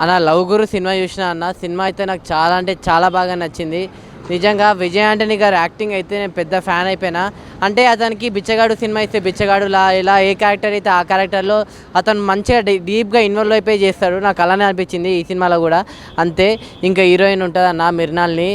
అన్న లవ్ గురు సినిమా చూసిన అన్న సినిమా అయితే నాకు చాలా అంటే చాలా బాగా నచ్చింది. నిజంగా విజయ్ ఆంటనీ గారు యాక్టింగ్ అయితే నేను పెద్ద ఫ్యాన్ అయిపోయినా. అంటే అతనికి బిచ్చగాడు సినిమా ఇస్తే బిచ్చగాడులా ఇలా ఏ క్యారెక్టర్ అయితే ఆ క్యారెక్టర్లో అతను మంచిగా డీప్గా ఇన్వాల్వ్ అయిపోయి చేస్తాడు. నాకు అలానే అనిపించింది ఈ సినిమాలో కూడా అంతే. ఇంకా హీరోయిన్ ఉంటుంది అన్న మిర్నాల్ని,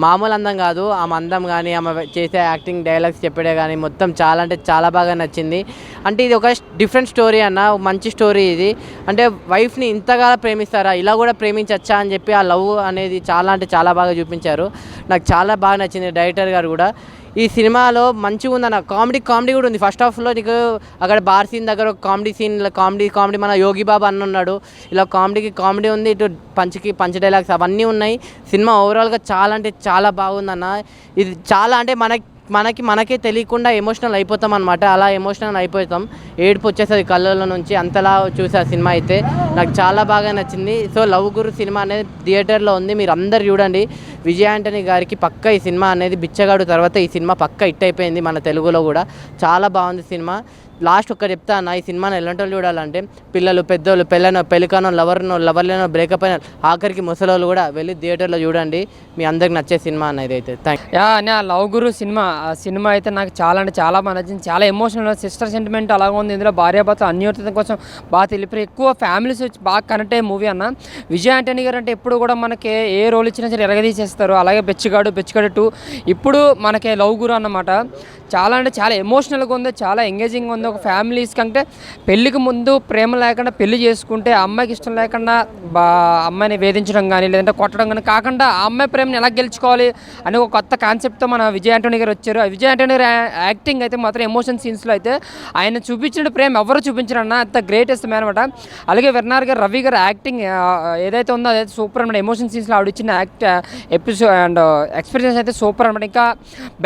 మామూలు అందం కాదు ఆమె అందం కానీ ఆమె చేసే యాక్టింగ్ డైలాగ్స్ చెప్పడే కానీ మొత్తం చాలా అంటే చాలా బాగా నచ్చింది. అంటే ఇది ఒక డిఫరెంట్ స్టోరీ అన్న, మంచి స్టోరీ ఇది. అంటే వైఫ్ని ఇంతగా ప్రేమిస్తారా, ఇలా కూడా ప్రేమించచ్చా అని చెప్పి ఆ లవ్ అనేది చాలా అంటే చాలా బాగా చూపించారు. నాకు చాలా బాగా నచ్చింది. డైరెక్టర్ గారు కూడా ఈ సినిమాలో మంచిగా ఉందన్న. కామెడీ కూడా ఉంది. ఫస్ట్ హాఫ్లో నీకు అక్కడ బార్ సీన్ దగ్గర ఒక కామెడీ సీన్, కామెడీ మన యోగి బాబా అన్న ఉన్నాడు. ఇలా కామెడీ ఉంది, ఇటు పంచ్ డైలాగ్స్ అవన్నీ ఉన్నాయి. సినిమా ఓవరాల్గా చాలా అంటే చాలా బాగుందన్న. ఇది చాలా అంటే మనకే తెలియకుండా ఎమోషనల్ అయిపోతాం అనమాట. అలా ఎమోషనల్ అయిపోతాం, ఏడుపు వచ్చేస్తుంది కళ్ళల్లో నుంచి, అంతలా చూసే ఆ సినిమా అయితే నాకు చాలా బాగా నచ్చింది. సో లవ్ గురు సినిమా అనేది థియేటర్లో ఉంది, మీరు అందరు చూడండి. విజయ్ ఆంటనీ గారికి పక్క ఈ సినిమా అనేది బిచ్చగాడు తర్వాత ఈ సినిమా పక్క హిట్ అయిపోయింది మన తెలుగులో కూడా. చాలా బాగుంది సినిమా. లాస్ట్ ఒక్క చెప్తా అన్న, ఈ సినిమాని ఎలాంటి వాళ్ళు చూడాలంటే పిల్లలు, పెద్దోళ్ళు, పెళ్ళికానో లవర్లేనో బ్రేకప్ అయిన ఆఖరికి ముసలోళ్ళు కూడా వెళ్ళి థియేటర్లో చూడండి. మీ అందరికి నచ్చే సినిమా అన్నది అయితే. నా లవ్ గురు సినిమా అయితే నాకు చాలా అంటే చాలా బాగా నచ్చింది. చాలా ఎమోషనల్, సిస్టర్ సెంటిమెంట్ అలాగే ఉంది. ఇందులో భార్యాభర్త అన్యోన్యత కోసం బాగా తెలిపి ఎక్కువ ఫ్యామిలీస్ వచ్చి బాగా కనెక్ట్ అయ్యే మూవీ అన్న. విజయ్ ఆంటనీ గారు అంటే ఎప్పుడు కూడా మనకి ఏ రోల్ ఇచ్చినా సరే ఎరగదీసేస్తారు. అలాగే బెచ్చగాడు 2 ఇప్పుడు మనకి లవ్ గురు అన్నమాట. చాలా అంటే చాలా ఎమోషనల్గా ఉంది, చాలా ఎంగేజింగ్ ఉంది. ఒక ఫ్యామిలీస్ కంటే పెళ్ళికి ముందు ప్రేమ లేకుండా పెళ్లి చేసుకుంటే అమ్మాయికి ఇష్టం లేకుండా అమ్మాయిని వేధించడం కానీ లేదంటే కొట్టడం కానీ కాకుండా ఆ అమ్మాయి ప్రేమని ఎలా గెలుచుకోవాలి అని ఒక కొత్త కాన్సెప్ట్తో మన విజయ్ ఆంటనీ గారు వచ్చారు. ఆ విజయ్ ఆంటనీ గారు యాక్టింగ్ అయితే మాత్రం ఎమోషన్ సీన్స్లో అయితే ఆయన చూపించిన ప్రేమ ఎవరు చూపించారన్న, అంత గ్రేటెస్ట్ మ్యాన్ అనమాట. అలాగే వెర్నార్ గారు, రవి గారు యాక్టింగ్ ఏదైతే ఉందో అదైతే సూపర్ అనమాట. ఎమోషన్ సీన్స్లో ఆవిడ ఇచ్చిన ఎపిసోడ్ అండ్ ఎక్స్పీరియన్స్ అయితే సూపర్ అనమాట. ఇంకా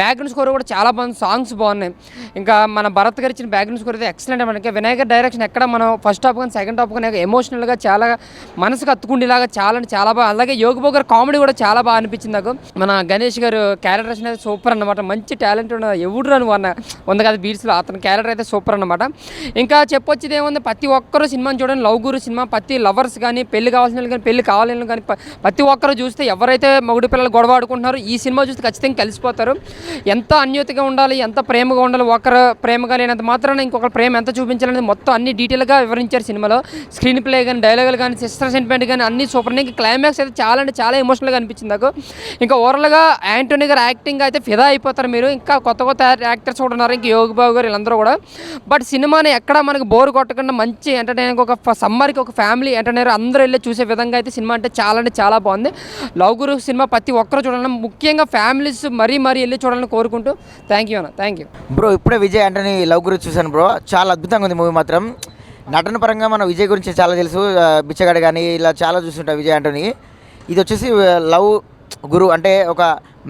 బ్యాక్గ్రౌండ్ స్కోర్ కూడా చాలా బాగుంది, సాంగ్స్ బాగున్నాయి. ఇంకా మన భరత్ గారు ఇచ్చిన బ్యాక్గ్రౌండ్ స్కోర్ అయితే ఎక్సలెంట్ అనమాట. ఇంకా వినాయకర్ డైరెక్షన్ ఎక్కడ మనం ఫస్ట్ హాఫ్ కానీ సెకండ్ హాఫ్ కానీ ఎమోషనల్గా చాలా మనసుకు అత్తుకుండేలాగా చాలా బాగా. అలాగే యోగి బాబు గారు కామెడీ కూడా చాలా బాగా అనిపించింది నాకు. మన గణేష్ గారు క్యారెక్టరేషన్ అయితే సూపర్ అనమాట. మంచి టాలెంట్ ఎవడు రాను ఉంది కదా బీట్స్లో, అతని క్యారెక్టర్ అయితే సూపర్ అనమాట. ఇంకా చెప్పొచ్చేది ఏముంది, ప్రతి ఒక్కరూ సినిమాని చూడండి. లవ్ గురు సినిమా ప్రతి లవర్స్ కానీ పెళ్లి కావాల్సిన వాళ్ళు కానీ పెళ్లి కావాలని కానీ ప్రతి ఒక్కరు చూస్తే ఎవరైతే మగుడి పిల్లలు గొడవ ఆడుకుంటున్నారో ఈ సినిమా చూస్తే ఖచ్చితంగా కలిసిపోతారు. ఎంత అన్యోతిగా ఉండాలి, ఎంత ప్రేమగా ఉండాలి, ఒకరు ప్రేమగా లేనంత మాత్రాన ఇంకొకరు ప్రేమ ఎంత చూపించాలనేది మొత్తం అన్ని డీటెయిల్గా వివరించారు సినిమాలో. స్క్రీన్ ప్లే కానీ డైలాగులు కానీ సిస్టర్ సెంటిమెంట్ కానీ అన్ని సూపర్. ఇంకా క్లైమాక్స్ అయితే చాలా అంటే చాలా ఎమోషనల్గా అనిపించింది నాకు. ఇంకా ఓవరాల్గా ఆంటనీ గారు యాక్టింగ్ అయితే ఫిదా అయిపోతారు మీరు. ఇంకా కొత్త యాక్టర్స్ కూడా ఉన్నారు, ఇంకా యోగి బాబు గారు వీళ్ళందరూ కూడా. బట్ సినిమాని ఎక్కడ మనకు బోర్ కొట్టకుండా మంచి ఎంటర్టైనింగ్, ఒక సమ్మర్కి ఒక ఫ్యామిలీ ఎంటర్టైనర్ అందరూ వెళ్ళి చూసే విధంగా అయితే సినిమా అంటే చాలా బాగుంది. లవ్ గురు సినిమా ప్రతి ఒక్కరు చూడాలని, ముఖ్యంగా ఫ్యామిలీస్ మరీ వెళ్ళి చూడాలని కోరుకుంటూ థ్యాంక్ యూ బ్రో. ఇప్పుడే విజయ్ ఆంటనీ లవ్ గురించి చూశాను బ్రో, చాలా అద్భుతంగా ఉంది మూవీ మాత్రం. నటన పరంగా మనం విజయ్ గురించి చాలా తెలుసు, బిచ్చగాడు కానీ ఇలా చాలా చూస్తుంటాం విజయ్ ఆంటనీ. ఇది వచ్చేసి లవ్ గురు అంటే ఒక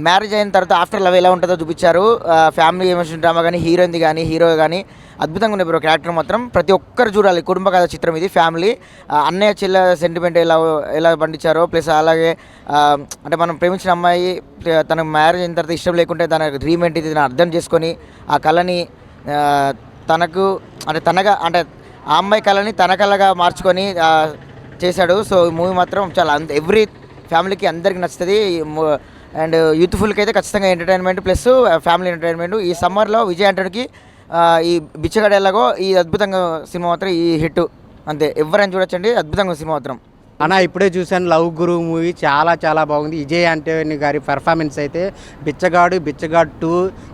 మ్యారేజ్ అయిన తర్వాత ఆఫ్టర్ లవ్ ఎలా ఉంటుందో చూపించారు. ఫ్యామిలీ ఎమోషన్ డ్రామా కానీ హీరోయిన్ది కానీ హీరో కానీ అద్భుతంగా ఉంది బ్రో. క్యారెక్టర్ మాత్రం ప్రతి ఒక్కరు చూడాలి. కుటుంబ కథ చిత్రం ఇది. ఫ్యామిలీ అన్నయ్య చెల్లె సెంటిమెంట్ ఎలా పండించారో, ప్లస్ అలాగే అంటే మనం ప్రేమించిన అమ్మాయి తనకు మ్యారేజ్ అయిన తర్వాత ఇష్టం లేకుంటే తన రీమెంట్ ఇది అర్థం చేసుకొని ఆ కళని తనకు అంటే ఆ అమ్మాయి కళని తన కళగా మార్చుకొని చేశాడు. సో ఈ మూవీ మాత్రం చాలా ఎవ్రీ ఫ్యామిలీకి అందరికీ నచ్చుతుంది. అండ్ యూత్ఫుల్కి అయితే ఖచ్చితంగా ఎంటర్టైన్మెంట్ ప్లస్ ఫ్యామిలీ ఎంటర్టైన్మెంట్. ఈ సమ్మర్లో విజయ్ ఆంటనీకి ఈ బిచ్చగాడు ఎలాగో ఈ అద్భుతంగా సినిమా మాత్రం ఈ హిట్ అంతే. ఎవరైనా చూడొచ్చండి, అద్భుతంగా సినిమా మాత్రం. అన్న ఇప్పుడే చూశాను లవ్ గురు మూవీ, చాలా బాగుంది. విజయ్ ఆంటనీ గారి పెర్ఫార్మెన్స్ అయితే బిచ్చగాడు 2,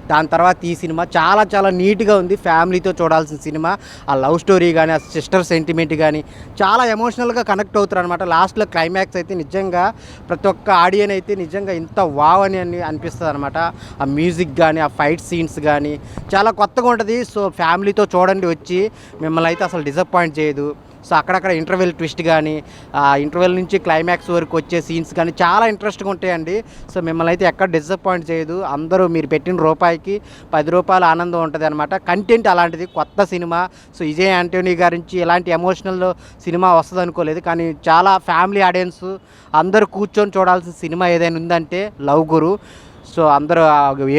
దాని తర్వాత ఈ సినిమా చాలా నీట్గా ఉంది. ఫ్యామిలీతో చూడాల్సిన సినిమా. ఆ లవ్ స్టోరీ కానీ ఆ సిస్టర్ సెంటిమెంట్ కానీ చాలా ఎమోషనల్గా కనెక్ట్ అవుతారు అనమాట. లాస్ట్లో క్లైమాక్స్ అయితే నిజంగా ప్రతి ఒక్క ఆడియన్ అయితే నిజంగా ఇంత వావ్ అని అనిపిస్తుంది అనమాట. ఆ మ్యూజిక్ కానీ ఆ ఫైట్ సీన్స్ కానీ చాలా కొత్తగా ఉంటుంది. సో ఫ్యామిలీతో చూడండి వచ్చి, మిమ్మల్ని అయితే అసలు డిసప్పాయింట్ చేయదు. సో అక్కడక్కడ ఇంటర్వెల్ ట్విస్ట్ కానీ ఇంటర్వెల్ నుంచి క్లైమాక్స్ వరకు వచ్చే సీన్స్ కానీ చాలా ఇంట్రెస్ట్గా ఉంటాయండి. సో మిమ్మల్ని అయితే ఎక్కడ డిసప్పాయింట్ చేయదు. అందరూ మీరు పెట్టిన రూపాయికి 10 రూపాయల ఆనందం ఉంటుంది అనమాట. కంటెంట్ అలాంటిది, కొత్త సినిమా. సో విజయ్ ఆంటనీ గారి నుంచి ఎలాంటి ఎమోషనల్ సినిమా వస్తుంది అనుకోలేదు, కానీ చాలా ఫ్యామిలీ ఆడియన్స్ అందరూ కూర్చొని చూడాల్సిన సినిమా ఏదైనా ఉందంటే లవ్ గురు. సో అందరూ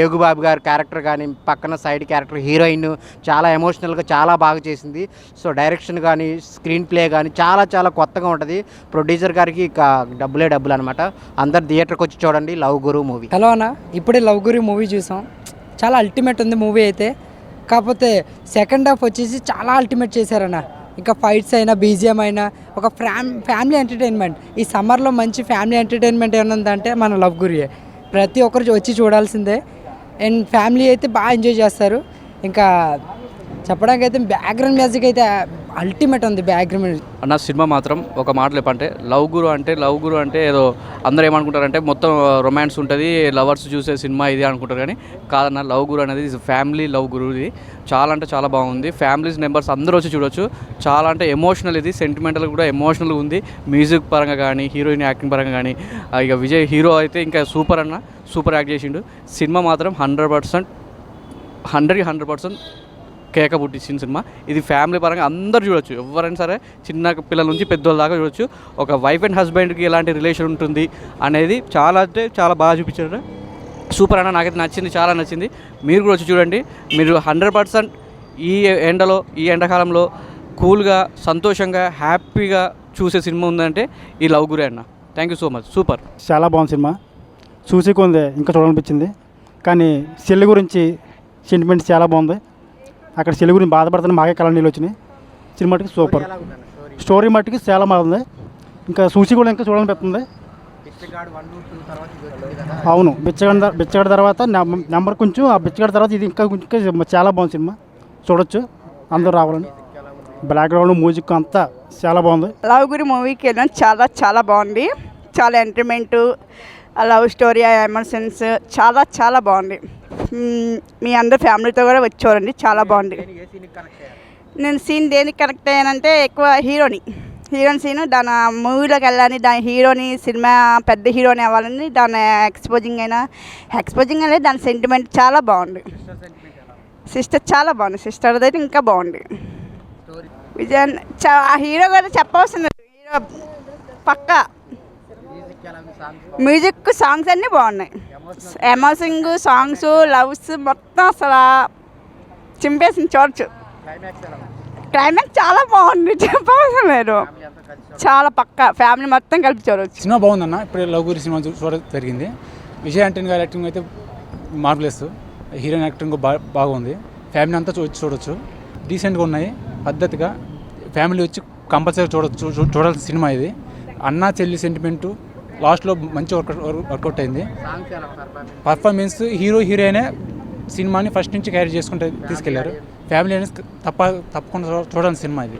ఏగుబాబు గారి క్యారెక్టర్ కానీ పక్కన సైడ్ క్యారెక్టర్ హీరోయిన్ చాలా ఎమోషనల్గా చాలా బాగా చేసింది. సో డైరెక్షన్ కానీ స్క్రీన్ ప్లే కానీ చాలా చాలా కొత్తగా ఉంటుంది. ప్రొడ్యూసర్ గారికి ఇక డబ్బులే డబ్బులు అనమాట. అందరు థియేటర్కి వచ్చి చూడండి లవ్ గురు మూవీ. హలో అన్న, ఇప్పుడే లవ్ గురి మూవీ చూసాం. చాలా అల్టిమేట్ ఉంది మూవీ అయితే. కాకపోతే సెకండ్ హాఫ్ వచ్చేసి చాలా అల్టిమేట్ చేశారన్న. ఇంకా ఫైట్స్ అయినా బీజిఎం అయినా ఒక ఫ్యామిలీ ఎంటర్టైన్మెంట్. ఈ సమ్మర్లో మంచి ఫ్యామిలీ ఎంటర్టైన్మెంట్ ఏమైనా ఉందంటే మన లవ్ గురియే. ప్రతి ఒక్కరు వచ్చి చూడాల్సిందే. అండ్ ఫ్యామిలీ అయితే బాగా ఎంజాయ్ చేస్తారు. ఇంకా చెప్పడానికి అయితే బ్యాక్గ్రౌండ్ మ్యూజిక్ అయితే అల్టిమేట్ ఉంది. బ్యాక్గ్రౌండ్ అన్న సినిమా మాత్రం ఒక మాటలు చెప్పంటే లవ్ గురు అంటే ఏదో అందరూ ఏమనుకుంటారంటే మొత్తం రొమాన్స్ ఉంటుంది, లవర్స్ చూసే సినిమా ఇది అనుకుంటారు. కానీ కాదన్న, లవ్ గురు అనేది ఫ్యామిలీ లవ్ గురు. ఇది చాలా అంటే చాలా బాగుంది. ఫ్యామిలీస్ మెంబర్స్ అందరూ వచ్చి చూడొచ్చు. చాలా అంటే ఎమోషనల్, ఇది సెంటిమెంటల్ కూడా ఎమోషనల్గా ఉంది. మ్యూజిక్ పరంగా కానీ హీరోయిన్ యాక్టింగ్ పరంగా కానీ ఇక విజయ్ హీరో అయితే ఇంకా సూపర్ అన్న, సూపర్ యాక్ట్ చేసిండు. సినిమా మాత్రం 100% 100% కేక పుట్టించిన సినిమా. ఇది ఫ్యామిలీ పరంగా అందరూ చూడొచ్చు. ఎవరైనా సరే చిన్న పిల్లల నుంచి పెద్దోళ్ళ దాకా చూడొచ్చు. ఒక వైఫ్ అండ్ హస్బెండ్కి ఎలాంటి రిలేషన్ ఉంటుంది అనేది చాలా అంటే చాలా బాగా చూపించారు. సూపర్ అన్న, నాకైతే నచ్చింది, చాలా నచ్చింది. మీరు కూడా వచ్చి చూడండి. మీరు 100% ఈ ఎండలో, ఈ ఎండాకాలంలో కూల్గా సంతోషంగా హ్యాపీగా చూసే సినిమా ఉందంటే ఈ లవ్ గురి అన్న. Thank you so much. Super, చాలా బాగుంది సినిమా. చూసి కొంది ఇంకా చూడాలనిపించింది. కానీ చెల్లి గురించి సెంటిమెంట్స్ చాలా బాగుంది. అక్కడ చెల్లి గురించి బాధపడుతున్న మాకే కళ నీళ్ళు వచ్చినాయి. సినిమా మటుకు సూపర్, స్టోరీ మట్టుకు చాలా బాగుంది. ఇంకా చూసి కూడా ఇంకా చూడాలనిపిస్తుంది. అవును, బిచ్చగాడి తర్వాత నెంబర్ కొంచెం, ఆ బిచ్చగాడి తర్వాత ఇది ఇంకా చాలా బాగుంది సినిమా. చూడొచ్చు, అందరూ రావాలని. బ్యాక్గ్రౌండ్ మ్యూజిక్ అంతా చాలా బాగుంది. లవ్ గురి మూవీకి వెళ్ళాం. చాలా చాలా బాగుంది. చాలా ఎంటర్టైన్మెంటు, లవ్ స్టోరీ, ఎమోషన్స్ చాలా చాలా బాగుంది. మీ అందరు ఫ్యామిలీతో కూడా వచ్చి చూడండి, చాలా బాగుంది. నేను సీన్ దేనికి కనెక్ట్ అయ్యానంటే ఎక్కువ హీరోయిన్ సీన్ దాని మూవీలోకి వెళ్ళాలని, దాని హీరోని సినిమా పెద్ద హీరోని అవ్వాలని దాని ఎక్స్పోజింగ్ అనేది దాని సెంటిమెంట్ చాలా బాగుంది. సిస్టర్ చాలా బాగుంది. సిస్టర్ అయితే ఇంకా బాగుంది. విజయ్ ఆ హీరో కూడా చెప్పవలసింది. హీరో పక్కా మ్యూజిక్, సాంగ్స్ అన్నీ బాగున్నాయి. ఎమోషనింగ్ సాంగ్స్, లవ్స్ మొత్తం అసలు చింపేసింది. చూడచ్చు. క్లైమాక్స్ చాలా బాగుంది, చెప్పవలసిన లేదు. చాలా పక్కా ఫ్యామిలీ మొత్తం కలిపి చూడవచ్చు. సినిమా బాగుందన్న. ఇప్పుడు లవ్ గురి సినిమా చూడడం జరిగింది. విజయ్ ఆంటనీ గారి యాక్టింగ్ అయితే మార్వెలెస్. హీరోయిన్ యాక్టింగ్ బాగుంది. ఫ్యామిలీ అంతా చూడొచ్చు. డీసెంట్గా ఉన్నాయి, పద్ధతిగా. ఫ్యామిలీ వచ్చి కంపల్సరీ చూడాల్సిన సినిమా ఇది. అన్న చెల్లి సెంటిమెంటు లాస్ట్లో మంచి వర్కౌట్ అయింది. పర్ఫార్మెన్స్ హీరోయినే సినిమాని ఫస్ట్ నుంచి క్యారీ చేసుకుంటూ తీసుకెళ్లారు. ఫ్యామిలీ అనేది తప్పకుండా చూడాల్సిన సినిమా ఇది.